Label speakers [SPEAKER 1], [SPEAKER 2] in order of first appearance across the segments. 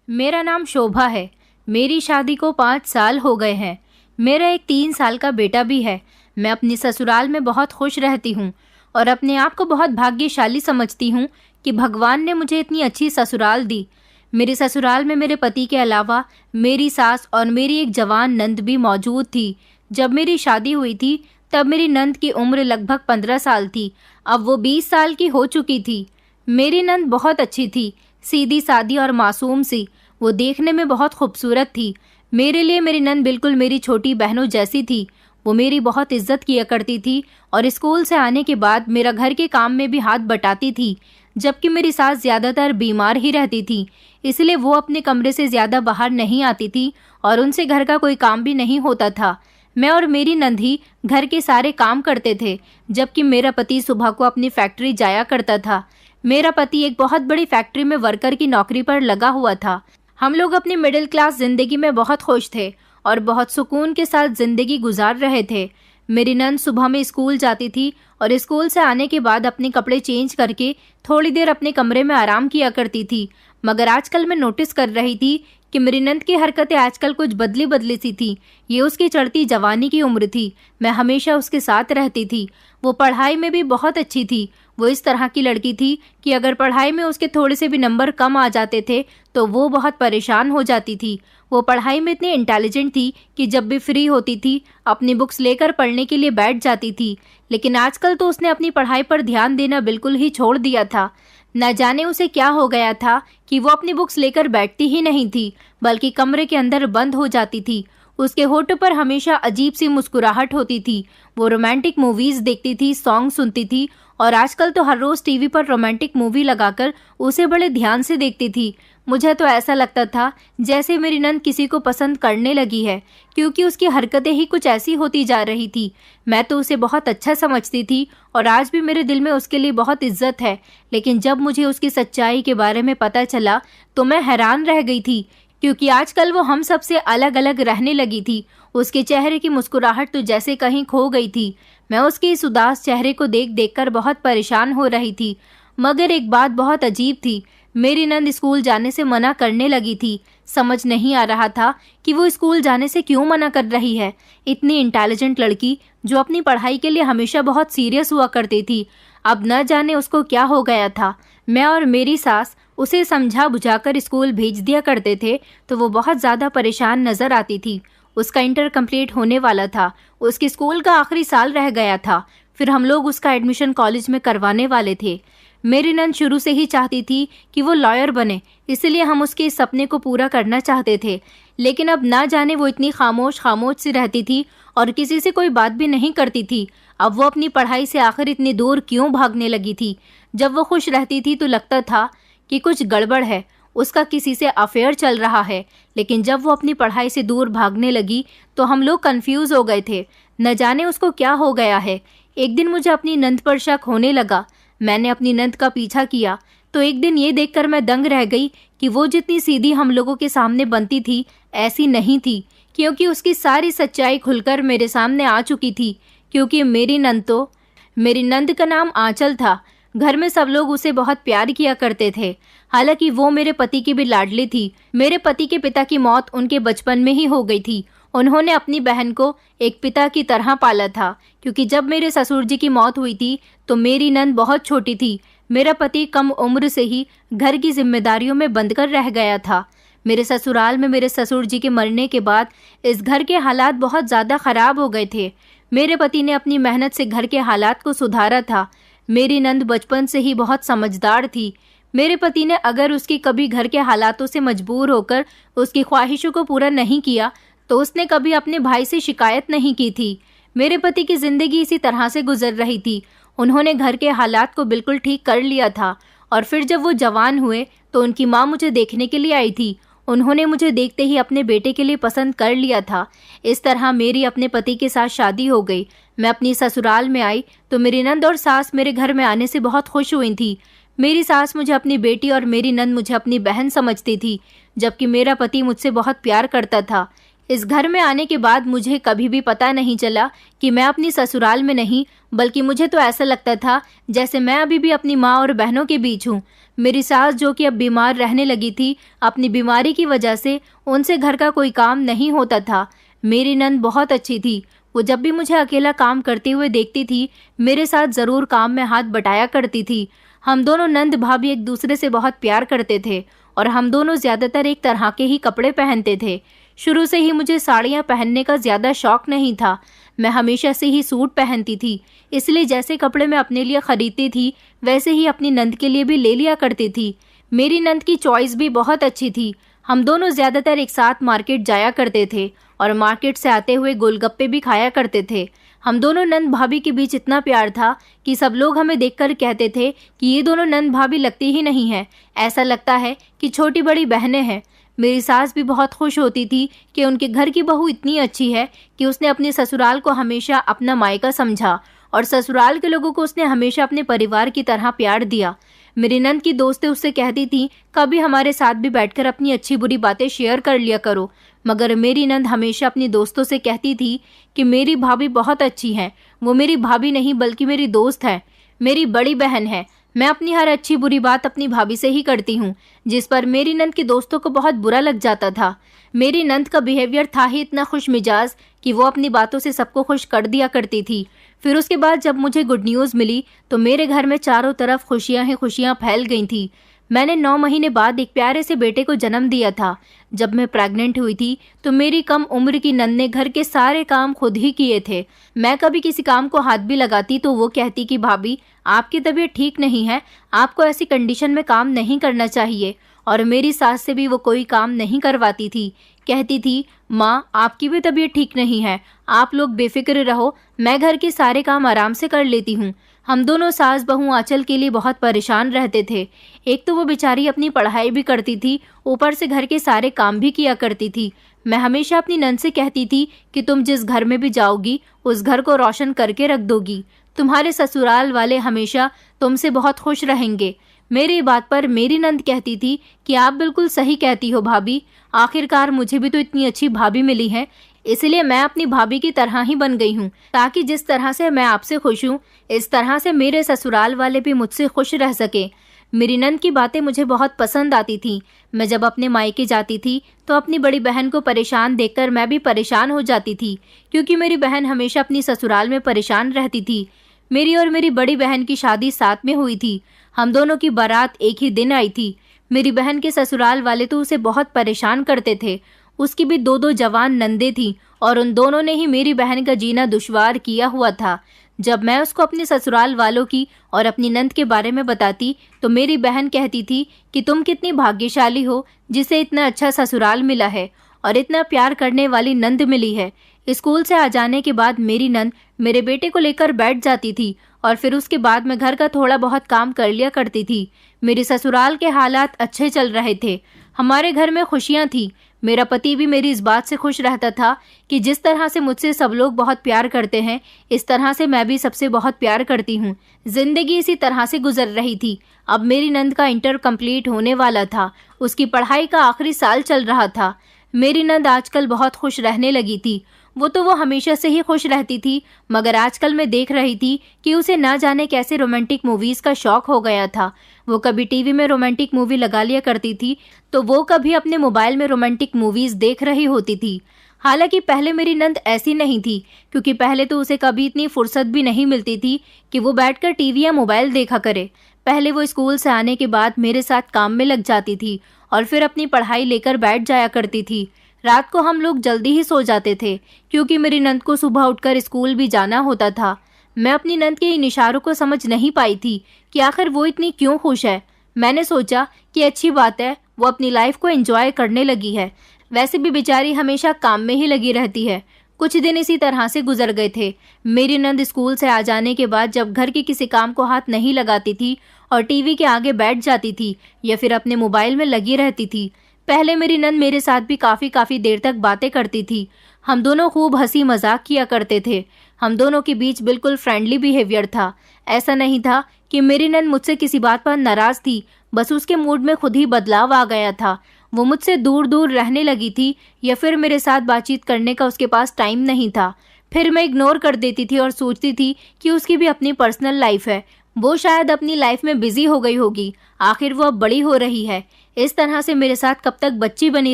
[SPEAKER 1] मेरा नाम शोभा है। मेरी शादी को 5 साल हो गए हैं। मेरा एक 3 साल का बेटा भी है। मैं अपनी ससुराल में बहुत खुश रहती हूँ और अपने आप को बहुत भाग्यशाली समझती हूँ कि भगवान ने मुझे इतनी अच्छी ससुराल दी। मेरे ससुराल में मेरे पति के अलावा मेरी सास और मेरी एक जवान नंद भी मौजूद थी। जब मेरी शादी हुई थी तब मेरी नंद की उम्र लगभग 15 साल थी। अब वो 20 साल की हो चुकी थी। मेरी नंद बहुत अच्छी थी, सीधी सादी और मासूम सी। वो देखने में बहुत खूबसूरत थी। मेरे लिए मेरी नंद बिल्कुल मेरी छोटी बहनों जैसी थी। वो मेरी बहुत इज्जत किया करती थी और स्कूल से आने के बाद मेरा घर के काम में भी हाथ बटाती थी, जबकि मेरी सास ज़्यादातर बीमार ही रहती थी, इसलिए वो अपने कमरे से ज़्यादा बाहर नहीं आती थी और उनसे घर का कोई काम भी नहीं होता था। मैं और मेरी नंद ही घर के सारे काम करते थे, जबकि मेरा पति सुबह को अपनी फैक्ट्री जाया करता था। मेरा पति एक बहुत बड़ी फैक्ट्री में वर्कर की नौकरी पर लगा हुआ था। हम लोग अपनी मिडिल क्लास जिंदगी में बहुत खुश थे और बहुत सुकून के साथ जिंदगी गुजार रहे थे। मेरी नंद सुबह में स्कूल जाती थी और स्कूल से आने के बाद अपने कपड़े चेंज करके थोड़ी देर अपने कमरे में आराम किया करती थी। मगर आजकल मैं नोटिस कर रही थी कि मेरी नंद की हरकतें आजकल कुछ बदली बदली सी थी। ये उसकी चढ़ती जवानी की उम्र थी। मैं हमेशा उसके साथ रहती थी। वो पढ़ाई में भी बहुत अच्छी थी। वो इस तरह की लड़की थी कि अगर पढ़ाई में उसके थोड़े से भी नंबर कम आ जाते थे तो वो बहुत परेशान हो जाती थी। वो पढ़ाई में इतनी इंटेलिजेंट थी कि जब भी फ्री होती थी अपनी बुक्स लेकर पढ़ने के लिए बैठ जाती थी। लेकिन आजकल तो उसने अपनी पढ़ाई पर ध्यान देना बिल्कुल ही छोड़ दिया था। न जाने उसे क्या हो गया था कि वो अपनी बुक्स लेकर बैठती ही नहीं थी, बल्कि कमरे के अंदर बंद हो जाती थी। उसके होठों पर हमेशा अजीब सी मुस्कुराहट होती थी। वो रोमांटिक मूवीज देखती थी, सॉन्ग सुनती थी और आजकल तो हर रोज टीवी पर रोमांटिक मूवी लगाकर उसे बड़े ध्यान से देखती थी। मुझे तो ऐसा लगता था जैसे मेरी नंद किसी को पसंद करने लगी है, क्योंकि उसकी हरकतें ही कुछ ऐसी होती जा रही थी। मैं तो उसे बहुत अच्छा समझती थी और आज भी मेरे दिल में उसके लिए बहुत इज्जत है। लेकिन जब मुझे उसकी सच्चाई के बारे में पता चला तो मैं हैरान रह गई थी, क्योंकि आजकल वो हम सब से अलग अलग रहने लगी थी। उसके चेहरे की मुस्कुराहट तो जैसे कहीं खो गई थी। मैं उसके इस उदास चेहरे को देख देखकर बहुत परेशान हो रही थी। मगर एक बात बहुत अजीब थी। मेरी नंद स्कूल जाने से मना करने लगी थी। समझ नहीं आ रहा था कि वो स्कूल जाने से क्यों मना कर रही है। इतनी इंटेलिजेंट लड़की जो अपनी पढ़ाई के लिए हमेशा बहुत सीरियस हुआ करती थी, अब न जाने उसको क्या हो गया था। मैं और मेरी सास उसे समझा बुझाकर स्कूल भेज दिया करते थे तो वो बहुत ज़्यादा परेशान नजर आती थी। उसका इंटर कंप्लीट होने वाला था। उसके स्कूल का आखिरी साल रह गया था। फिर हम लोग उसका एडमिशन कॉलेज में करवाने वाले थे। मेरी नंद शुरू से ही चाहती थी कि वो लॉयर बने, इसलिए हम उसके इस सपने को पूरा करना चाहते थे। लेकिन अब ना जाने वो इतनी खामोश खामोश सी रहती थी और किसी से कोई बात भी नहीं करती थी। अब वो अपनी पढ़ाई से आखिर इतनी दूर क्यों भागने लगी थी। जब वो खुश रहती थी तो लगता था कि कुछ गड़बड़ है, उसका किसी से अफेयर चल रहा है। लेकिन जब वो अपनी पढ़ाई से दूर भागने लगी तो हम लोग कंफ्यूज हो गए थे, न जाने उसको क्या हो गया है। एक दिन मुझे अपनी नंद पर शक होने लगा। मैंने अपनी नंद का पीछा किया तो एक दिन ये देखकर मैं दंग रह गई कि वो जितनी सीधी हम लोगों के सामने बनती थी ऐसी नहीं थी, क्योंकि उसकी सारी सच्चाई खुलकर मेरे सामने आ चुकी थी। क्योंकि मेरी नंद का नाम आंचल था। घर में सब लोग उसे बहुत प्यार किया करते थे। हालांकि वो मेरे पति की भी लाडली थी। मेरे पति के पिता की मौत उनके बचपन में ही हो गई थी। उन्होंने अपनी बहन को एक पिता की तरह पाला था, क्योंकि जब मेरे ससुर जी की मौत हुई थी तो मेरी नंद बहुत छोटी थी। मेरा पति कम उम्र से ही घर की जिम्मेदारियों में बंधकर रह गया था। मेरे ससुराल में मेरे ससुर जी के मरने के बाद इस घर के हालात बहुत ज़्यादा खराब हो गए थे। मेरे पति ने अपनी मेहनत से घर के हालात को सुधारा था। मेरी नंद बचपन से ही बहुत समझदार थी। मेरे पति ने अगर उसकी कभी घर के हालातों से मजबूर होकर उसकी ख्वाहिशों को पूरा नहीं किया तो उसने कभी अपने भाई से शिकायत नहीं की थी। मेरे पति की जिंदगी इसी तरह से गुजर रही थी। उन्होंने घर के हालात को बिल्कुल ठीक कर लिया था और फिर जब वो जवान हुए तो उनकी माँ मुझे देखने के लिए आई थी। उन्होंने मुझे देखते ही अपने बेटे के लिए पसंद कर लिया था। इस तरह मेरी अपने पति के साथ शादी हो गई। मैं अपनी ससुराल में आई तो मेरी नंद और सास मेरे घर में आने से बहुत खुश हुई थी। मेरी सास मुझे अपनी बेटी और मेरी नंद मुझे अपनी बहन समझती थी, जबकि मेरा पति मुझसे बहुत प्यार करता था। इस घर में आने के बाद मुझे कभी भी पता नहीं चला कि मैं अपनी ससुराल में नहीं, बल्कि मुझे तो ऐसा लगता था जैसे मैं अभी भी अपनी माँ और बहनों के बीच हूँ। मेरी सास जो कि अब बीमार रहने लगी थी, अपनी बीमारी की वजह से उनसे घर का कोई काम नहीं होता था। मेरी नंद बहुत अच्छी थी। वो जब भी मुझे अकेला काम करते हुए देखती थी, मेरे साथ ज़रूर काम में हाथ बटाया करती थी। हम दोनों नंद भाभी एक दूसरे से बहुत प्यार करते थे और हम दोनों ज़्यादातर एक तरह के ही कपड़े पहनते थे। शुरू से ही मुझे साड़ियाँ पहनने का ज़्यादा शौक नहीं था। मैं हमेशा से ही सूट पहनती थी, इसलिए जैसे कपड़े मैं अपने लिए खरीदती थी वैसे ही अपनी नंद के लिए भी ले लिया करती थी। मेरी नंद की चॉइस भी बहुत अच्छी थी। हम दोनों ज़्यादातर एक साथ मार्केट जाया करते थे और मार्केट से आते हुए गोलगप्पे भी खाया करते थे। हम दोनों नंद भाभी के बीच इतना प्यार था कि सब लोग हमें देखकर कहते थे कि ये दोनों नंद भाभी लगती ही नहीं है, ऐसा लगता है कि छोटी बड़ी बहनें हैं। मेरी सास भी बहुत खुश होती थी कि उनके घर की बहू इतनी अच्छी है कि उसने अपने ससुराल को हमेशा अपना मायका समझा और ससुराल के लोगों को उसने हमेशा अपने परिवार की तरह प्यार दिया। मेरी नंद की दोस्तें उससे कहती थी कभी हमारे साथ भी बैठकर अपनी अच्छी बुरी बातें शेयर कर लिया करो, मगर मेरी नंद हमेशा अपनी दोस्तों से कहती थी कि मेरी भाभी बहुत अच्छी हैं, वो मेरी भाभी नहीं बल्कि मेरी दोस्त है, मेरी बड़ी बहन है। मैं अपनी हर अच्छी बुरी बात अपनी भाभी से ही करती हूँ, जिस पर मेरी नंद के दोस्तों को बहुत बुरा लग जाता था। मेरी नंद का बिहेवियर था ही इतना खुश मिजाज कि वो अपनी बातों से सबको खुश कर दिया करती थी। फिर उसके बाद जब मुझे गुड न्यूज़ मिली तो मेरे घर में चारों तरफ खुशियां ही खुशियां फैल गई थी। मैंने 9 महीने बाद एक प्यारे से बेटे को जन्म दिया था। जब मैं प्रेग्नेंट हुई थी तो मेरी कम उम्र की नंद ने घर के सारे काम खुद ही किए थे। मैं कभी किसी काम को हाथ भी लगाती तो वो कहती कि भाभी आपकी तबीयत ठीक नहीं है, आपको ऐसी कंडीशन में काम नहीं करना चाहिए। और मेरी सास से भी वो कोई काम नहीं करवाती थी। कहती थी माँ आपकी भी तबीयत ठीक नहीं है, आप लोग बेफिक्र रहो, मैं घर के सारे काम आराम से कर लेती हूँ। हम दोनों सास बहू आंचल के लिए बहुत परेशान रहते थे। एक तो वो बेचारी अपनी पढ़ाई भी करती थी, ऊपर से घर के सारे काम भी किया करती थी। मैं हमेशा अपनी नंद से कहती थी कि तुम जिस घर में भी जाओगी उस घर को रोशन करके रख दोगी, तुम्हारे ससुराल वाले हमेशा तुमसे बहुत खुश रहेंगे। मेरी बात पर मेरी नंद कहती थी कि आप बिल्कुल सही कहती हो भाभी, आखिरकार मुझे भी तो इतनी अच्छी भाभी मिली है, इसलिए मैं अपनी भाभी की तरह ही बन गई हूँ, ताकि जिस तरह से मैं आपसे खुश हूँ इस तरह से मेरे ससुराल वाले भी मुझसे खुश रह सके। मेरी नंद की बातें मुझे बहुत पसंद आती थी। मैं जब अपने मायके जाती थी तो अपनी बड़ी बहन को परेशान देखकर मैं भी परेशान हो जाती थी, क्योंकि मेरी बहन हमेशा अपनी ससुराल में परेशान रहती थी। मेरी और मेरी बड़ी बहन की शादी साथ में हुई थी। हम दोनों की बारात एक ही दिन आई थी। मेरी बहन के ससुराल वाले तो उसे बहुत परेशान करते थे। उसकी भी 2 जवान नंदे थी और उन दोनों ने ही मेरी बहन का जीना दुश्वार किया हुआ था। जब मैं उसको अपने ससुराल वालों की और अपनी नंद के बारे में बताती तो मेरी बहन कहती थी कि तुम कितनी भाग्यशाली हो जिसे इतना अच्छा ससुराल मिला है और इतना प्यार करने वाली नंद मिली है। स्कूल से आ जाने के बाद मेरी नंद मेरे बेटे को लेकर बैठ जाती थी और फिर उसके बाद मैं घर का थोड़ा बहुत काम कर लिया करती थी। मेरे ससुराल के हालात अच्छे चल रहे थे, हमारे घर में खुशियां थी। मेरा पति भी मेरी इस बात से खुश रहता था कि जिस तरह से मुझसे सब लोग बहुत प्यार करते हैं, इस तरह से मैं भी सबसे बहुत प्यार करती हूँ। जिंदगी इसी तरह से गुजर रही थी। अब मेरी नंद का इंटर कंप्लीट होने वाला था, उसकी पढ़ाई का आखिरी साल चल रहा था। मेरी नंद आजकल बहुत खुश रहने लगी थी। वो हमेशा से ही खुश रहती थी, मगर आजकल मैं देख रही थी कि उसे ना जाने कैसे रोमांटिक मूवीज का शौक हो गया था। वो कभी टीवी में रोमांटिक मूवी लगा लिया करती थी तो वो कभी अपने मोबाइल में रोमांटिक मूवीज देख रही होती थी। हालांकि पहले मेरी नंद ऐसी नहीं थी, क्योंकि पहले तो उसे कभी इतनी फुर्सत भी नहीं मिलती थी कि वो बैठकर टीवी या मोबाइल देखा करे। पहले वो स्कूल से आने के बाद मेरे साथ काम में लग जाती थी और फिर अपनी पढ़ाई लेकर बैठ जाया करती थी। रात को हम लोग जल्दी ही सो जाते थे, क्योंकि मेरी नंद को सुबह उठकर स्कूल भी जाना होता था। मैं अपनी नंद के इन इशारों को समझ नहीं पाई थी कि आखिर वो इतनी क्यों खुश है। मैंने सोचा कि अच्छी बात है, वो अपनी लाइफ को एंजॉय करने लगी है। वैसे भी बेचारी हमेशा काम में ही लगी रहती है। कुछ दिन इसी तरह से गुजर गए थे। मेरी नंद स्कूल से आ जाने के बाद जब घर के किसी काम को हाथ नहीं लगाती थी और टीवी के आगे बैठ जाती थी या फिर अपने मोबाइल में लगी रहती थी। पहले मेरी नंद मेरे साथ भी काफ़ी देर तक बातें करती थी। हम दोनों खूब हंसी मजाक किया करते थे। हम दोनों के बीच बिल्कुल फ्रेंडली बिहेवियर था। ऐसा नहीं था कि मेरी नंद मुझसे किसी बात पर नाराज़ थी, बस उसके मूड में खुद ही बदलाव आ गया था। वो मुझसे दूर दूर रहने लगी थी या फिर मेरे साथ बातचीत करने का उसके पास टाइम नहीं था। फिर मैं इग्नोर कर देती थी और सोचती थी कि उसकी भी अपनी पर्सनल लाइफ है, वो शायद अपनी लाइफ में बिजी हो गई होगी। आखिर वो अब बड़ी हो रही है। इस तरह से मेरे साथ कब तक बच्ची बनी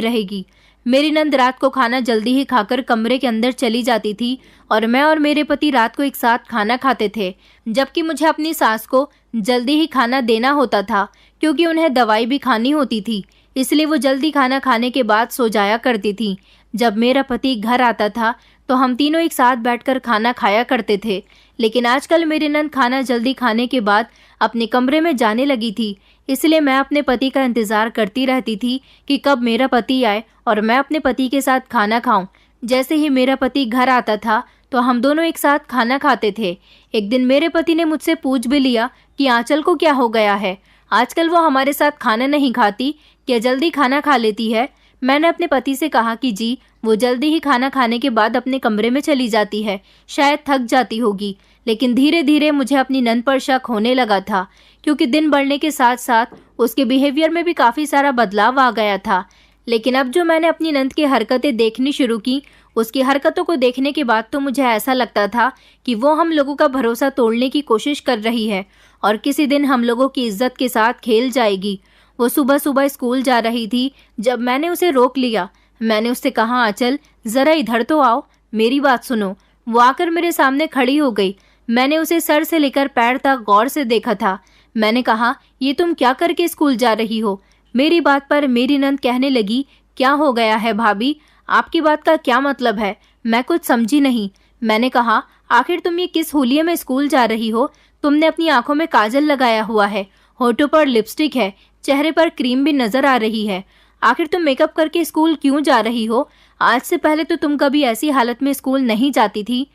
[SPEAKER 1] रहेगी। मेरी नंद रात को खाना जल्दी ही खाकर कमरे के अंदर चली जाती थी और मैं और मेरे पति रात को एक साथ खाना खाते थे, जबकि मुझे अपनी सास को जल्दी ही खाना देना होता था क्योंकि उन्हें दवाई भी खानी होती थी। इसलिए वो जल्दी खाना खाने के बाद सो जाया करती थी। जब मेरा पति घर आता था तो हम तीनों एक साथ बैठकर खाना खाया करते थे। लेकिन आजकल मेरी नंद खाना जल्दी खाने के बाद अपने कमरे में जाने लगी थी। इसलिए मैं अपने पति का इंतजार करती रहती थी कि कब मेरा पति आए और मैं अपने पति के साथ खाना खाऊं। जैसे ही मेरा पति घर आता था तो हम दोनों एक साथ खाना खाते थे। एक दिन मेरे पति ने मुझसे पूछ भी लिया कि आंचल को क्या हो गया है, आजकल वो हमारे साथ खाना नहीं खाती, क्या जल्दी खाना खा लेती है। मैंने अपने पति से कहा कि जी, वो जल्दी ही खाना खाने के बाद अपने कमरे में चली जाती है, शायद थक जाती होगी। लेकिन धीरे धीरे मुझे अपनी नंद पर शक होने लगा था क्योंकि दिन बढ़ने के साथ साथ उसके बिहेवियर में भी काफ़ी सारा बदलाव आ गया था। लेकिन अब जो मैंने अपनी नंद की हरकतें देखनी शुरू की, उसकी हरकतों को देखने के बाद तो मुझे ऐसा लगता था कि वो हम लोगों का भरोसा तोड़ने की कोशिश कर रही है और किसी दिन हम लोगों की इज्जत के साथ खेल जाएगी। वो सुबह सुबह स्कूल जा रही थी जब मैंने उसे रोक लिया। मैंने उससे कहा, आंचल ज़रा इधर तो आओ, मेरी बात सुनो। वो आकर मेरे सामने खड़ी हो गई। मैंने उसे सर से लेकर पैर तक गौर से देखा था। मैंने कहा, ये तुम क्या करके स्कूल जा रही हो। मेरी बात पर मेरी नंद कहने लगी, क्या हो गया है भाभी, आपकी बात का क्या मतलब है। मैं कुछ समझी नहीं। मैंने कहा, आखिर तुम ये किस होलिये में स्कूल जा रही हो। तुमने अपनी आंखों में काजल लगाया हुआ है, होठों पर लिपस्टिक है, चेहरे पर क्रीम भी नजर आ रही है। आखिर तुम मेकअप करके स्कूल क्यों जा रही हो। आज से पहले तो तुम कभी ऐसी हालत में स्कूल नहीं जाती थी।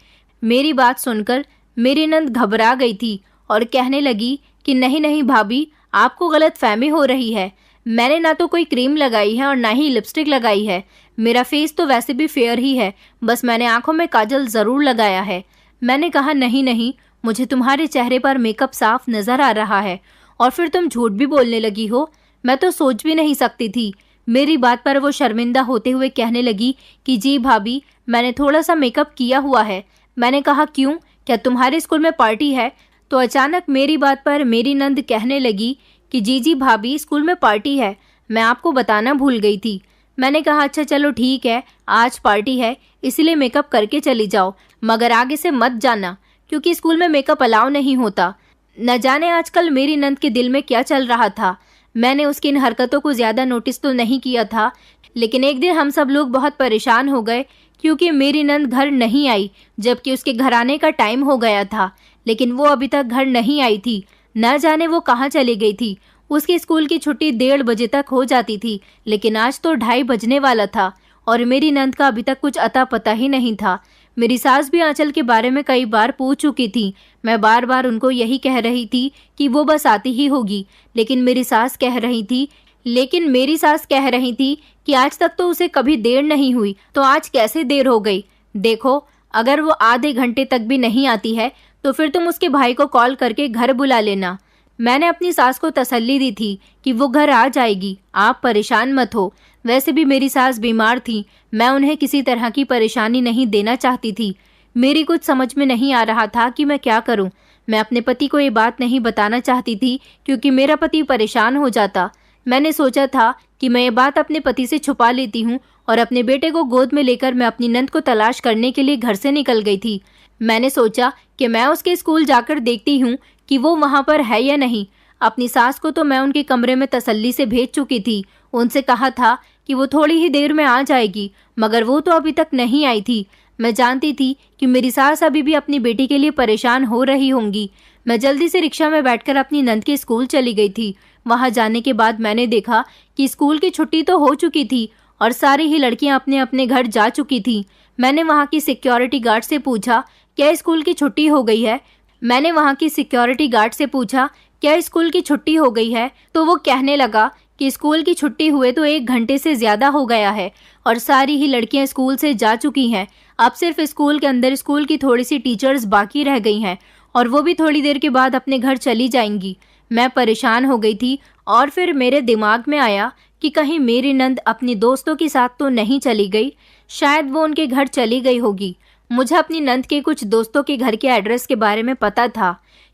[SPEAKER 1] मेरी बात सुनकर मेरी नंद घबरा गई थी और कहने लगी कि नहीं नहीं भाभी, आपको गलत फहमी हो रही है। मैंने ना तो कोई क्रीम लगाई है और ना ही लिपस्टिक लगाई है। मेरा फेस तो वैसे भी फेयर ही है, बस मैंने आंखों में काजल ज़रूर लगाया है। मैंने कहा, नहीं नहीं, मुझे तुम्हारे चेहरे पर मेकअप साफ नज़र आ रहा है और फिर तुम झूठ भी बोलने लगी हो। मैं तो सोच भी नहीं सकती थी। मेरी बात पर वो शर्मिंदा होते हुए कहने लगी कि जी भाभी, मैंने थोड़ा सा मेकअप किया हुआ है। मैंने कहा, क्यों, क्या तुम्हारे स्कूल में पार्टी है। तो अचानक मेरी बात पर मेरी नंद कहने लगी कि जी जी भाभी, स्कूल में पार्टी है, मैं आपको बताना भूल गई थी। मैंने कहा, अच्छा चलो ठीक है, आज पार्टी है इसलिए मेकअप करके चली जाओ, मगर आगे से मत जाना क्योंकि स्कूल में मेकअप अलाउ नहीं होता। न जाने आजकल मेरी नंद के दिल में क्या चल रहा था। मैंने उसकी इन हरकतों को ज़्यादा नोटिस तो नहीं किया था, लेकिन एक दिन हम सब लोग बहुत परेशान हो गए क्योंकि मेरी नंद घर नहीं आई, जबकि उसके घर आने का टाइम हो गया था। लेकिन वो अभी तक घर नहीं आई थी। न जाने वो कहाँ चली गई थी। उसके स्कूल की छुट्टी 1:30 बजे तक हो जाती थी, लेकिन आज तो 2:30 बजने वाला था और मेरी नंद का अभी तक कुछ अता पता ही नहीं था। मेरी सास भी आंचल के बारे में कई बार पूछ चुकी थी। मैं बार बार उनको यही कह रही थी कि वो बस आती ही होगी, लेकिन मेरी सास कह रही थी कि आज तक तो उसे कभी देर नहीं हुई, तो आज कैसे देर हो गई। देखो, अगर वो आधे घंटे तक भी नहीं आती है तो फिर तुम उसके भाई को कॉल करके घर बुला लेना। मैंने अपनी सास को तसल्ली दी थी कि वो घर आ जाएगी, आप परेशान मत हो। वैसे भी मेरी सास बीमार थी, मैं उन्हें किसी तरह की परेशानी नहीं देना चाहती थी। मेरी कुछ समझ में नहीं आ रहा था कि मैं क्या करूं। मैं अपने पति को ये बात नहीं बताना चाहती थी क्योंकि मेरा पति परेशान हो जाता। मैंने सोचा था कि मैं ये बात अपने पति से छुपा लेती हूँ और अपने बेटे को गोद में लेकर मैं अपनी नंद को तलाश करने के लिए घर से निकल गई थी। मैंने सोचा कि मैं उसके स्कूल जाकर देखती हूँ कि वो वहाँ पर है या नहीं। अपनी सास को तो मैं उनके कमरे में तसल्ली से भेज चुकी थी। उनसे कहा था कि वो थोड़ी ही देर में आ जाएगी, मगर वो तो अभी तक नहीं आई थी। मैं जानती थी कि मेरी सास अभी भी अपनी बेटी के लिए परेशान हो रही होंगी। मैं जल्दी से रिक्शा में बैठकर अपनी नंद के स्कूल चली गई थी। वहाँ जाने के बाद मैंने देखा कि स्कूल की छुट्टी तो हो चुकी थी और सारी ही लड़कियाँ अपने अपने घर जा चुकी थी। मैंने वहाँ की सिक्योरिटी गार्ड से पूछा, क्या स्कूल की छुट्टी हो गई है। तो वो कहने लगा कि स्कूल की छुट्टी हुए तो 1 घंटे से ज़्यादा हो गया है और सारी ही लड़कियां स्कूल से जा चुकी हैं। अब सिर्फ स्कूल के अंदर स्कूल की थोड़ी सी टीचर्स बाकी रह गई हैं और वो भी थोड़ी देर के बाद अपने घर चली जाएंगी। मैं परेशान हो गई थी और फिर मेरे दिमाग में आया कि कहीं मेरी नंद अपनी दोस्तों के साथ तो नहीं चली गई, शायद वो उनके घर चली गई होगी। मुझे अपनी नंद के कुछ दोस्तों के घर के एड्रेस के बारे में पता था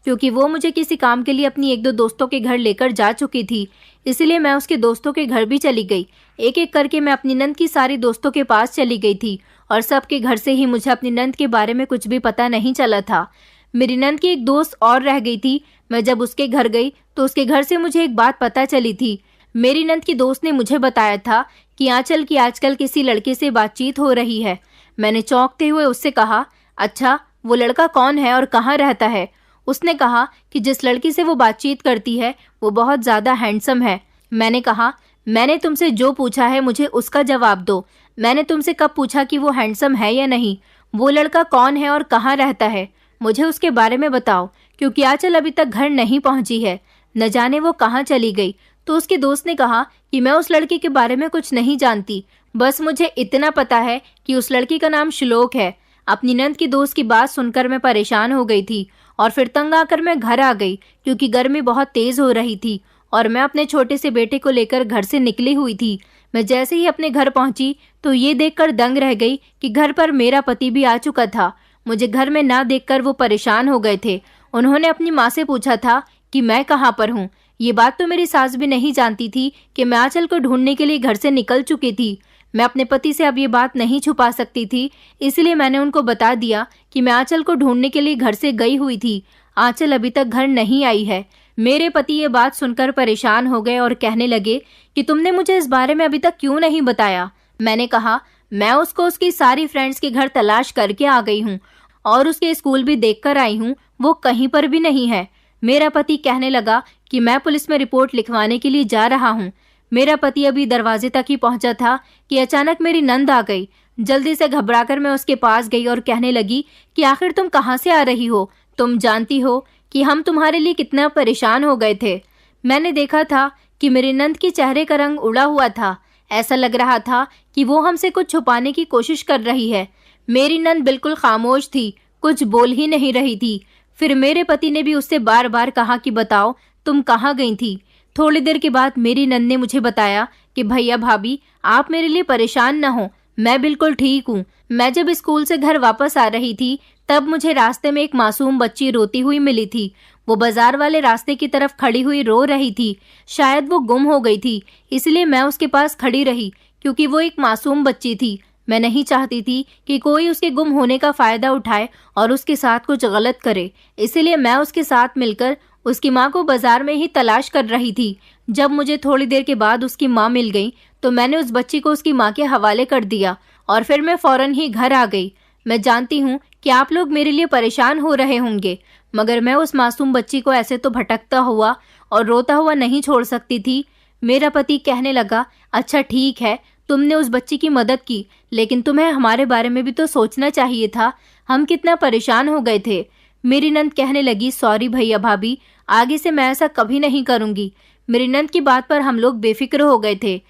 [SPEAKER 1] क्योंकि वो मुझे किसी काम के लिए अपनी 1-2 दोस्तों के घर लेकर जा चुकी थी। इसलिए मैं उसके दोस्तों के घर भी चली गई। एक एक करके मैं अपनी नंद की सारी दोस्तों के पास चली गई थी और सबके घर से ही मुझे अपनी नंद के बारे में कुछ भी पता नहीं चला था। मेरी नंद की एक दोस्त और रह गई थी। मैं जब उसके घर गई तो उसके घर से मुझे एक बात पता चली थी। मेरी नंद की दोस्त ने मुझे बताया था कि आंचल की आजकल किसी लड़के से बातचीत हो रही है। मैंने चौंकते हुए उससे कहा, अच्छा, वो लड़का कौन है और कहाँ रहता है? उसने कहा कि जिस लड़की से वो बातचीत करती है वो बहुत ज़्यादा हैंडसम है। मैंने कहा, मैंने तुमसे जो पूछा है मुझे उसका जवाब दो। मैंने तुमसे कब पूछा कि वो हैंडसम है या नहीं? वो लड़का कौन है और कहाँ रहता है? मुझे उसके बारे में बताओ, क्योंकि आंचल अभी तक घर नहीं पहुंची है। न जाने वो कहाँ चली गई। तो उसके दोस्त ने कहा कि मैं उस लड़की के बारे में कुछ नहीं जानती, बस मुझे इतना पता है कि उस लड़की का नाम श्लोक है। अपनी नंद की दोस्त की बात सुनकर मैं परेशान हो गई थी और फिर तंग आकर मैं घर आ गई, क्योंकि गर्मी बहुत तेज हो रही थी और मैं अपने छोटे से बेटे को लेकर घर से निकली हुई थी। मैं जैसे ही अपने घर पहुंची तो ये देखकर दंग रह गई कि घर पर मेरा पति भी आ चुका था। मुझे घर में ना देखकर वो परेशान हो गए थे। उन्होंने अपनी माँ से पूछा था कि मैं कहाँ पर हूँ। ये बात तो मेरी सास भी नहीं जानती थी कि मैं आंचल को ढूंढने के लिए घर से निकल चुकी थी। मैं अपने पति से अब ये बात नहीं छुपा सकती थी, इसलिए मैंने उनको बता दिया कि मैं आंचल को ढूंढने के लिए घर से गई हुई थी। आंचल अभी तक घर नहीं आई है। मेरे पति ये बात सुनकर परेशान हो गए और कहने लगे कि तुमने मुझे इस बारे में अभी तक क्यों नहीं बताया? मैंने कहा, मैं उसको उसकी सारी फ्रेंड्स के घर तलाश करके आ गई हूँ और उसके स्कूल भी देख कर आई हूँ, वो कहीं पर भी नहीं है। मेरा पति कहने लगा कि मैं पुलिस में रिपोर्ट लिखवाने के लिए जा रहा हूँ। मेरा पति अभी दरवाजे तक ही पहुंचा था कि अचानक मेरी नंद आ गई। जल्दी से घबराकर मैं उसके पास गई और कहने लगी कि आखिर तुम कहाँ से आ रही हो? तुम जानती हो कि हम तुम्हारे लिए कितना परेशान हो गए थे। मैंने देखा था कि मेरी नंद के चेहरे का रंग उड़ा हुआ था। ऐसा लग रहा था कि वो हमसे कुछ छुपाने की कोशिश कर रही है। मेरी नंद बिल्कुल खामोश थी, कुछ बोल ही नहीं रही थी। फिर मेरे पति ने भी उससे बार बार कहा कि बताओ तुम कहाँ गई थी। थोड़ी देर के बाद मेरी नंद ने मुझे बताया कि भैया भाभी, आप मेरे लिए परेशान न हो, मैं बिल्कुल ठीक हूँ। मैं जब स्कूल से घर वापस आ रही थी तब मुझे रास्ते में एक मासूम बच्ची रोती हुई मिली थी। वो बाजार वाले रास्ते की तरफ खड़ी हुई रो रही थी। शायद वो गुम हो गई थी, इसलिए मैं उसके पास खड़ी रही, क्योंकि वो एक मासूम बच्ची थी। मैं नहीं चाहती थी कि कोई उसके गुम होने का फायदा उठाए और उसके साथ कुछ गलत करे, इसलिए मैं उसके साथ मिलकर उसकी माँ को बाजार में ही तलाश कर रही थी। जब मुझे थोड़ी देर के बाद उसकी माँ मिल गई तो मैंने उस बच्ची को उसकी माँ के हवाले कर दिया और फिर मैं फौरन ही घर आ गई। मैं जानती हूँ कि आप लोग मेरे लिए परेशान हो रहे होंगे, मगर मैं उस मासूम बच्ची को ऐसे तो भटकता हुआ और रोता हुआ नहीं छोड़ सकती थी। मेरा पति कहने लगा, अच्छा ठीक है, तुमने उस बच्ची की मदद की, लेकिन तुम्हें हमारे बारे में भी तो सोचना चाहिए था। हम कितना परेशान हो गए थे। मेरी नंद कहने लगी, सॉरी भैया भाभी, आगे से मैं ऐसा कभी नहीं करूंगी। मेरी नंद की बात पर हम लोग बेफिक्र हो गए थे।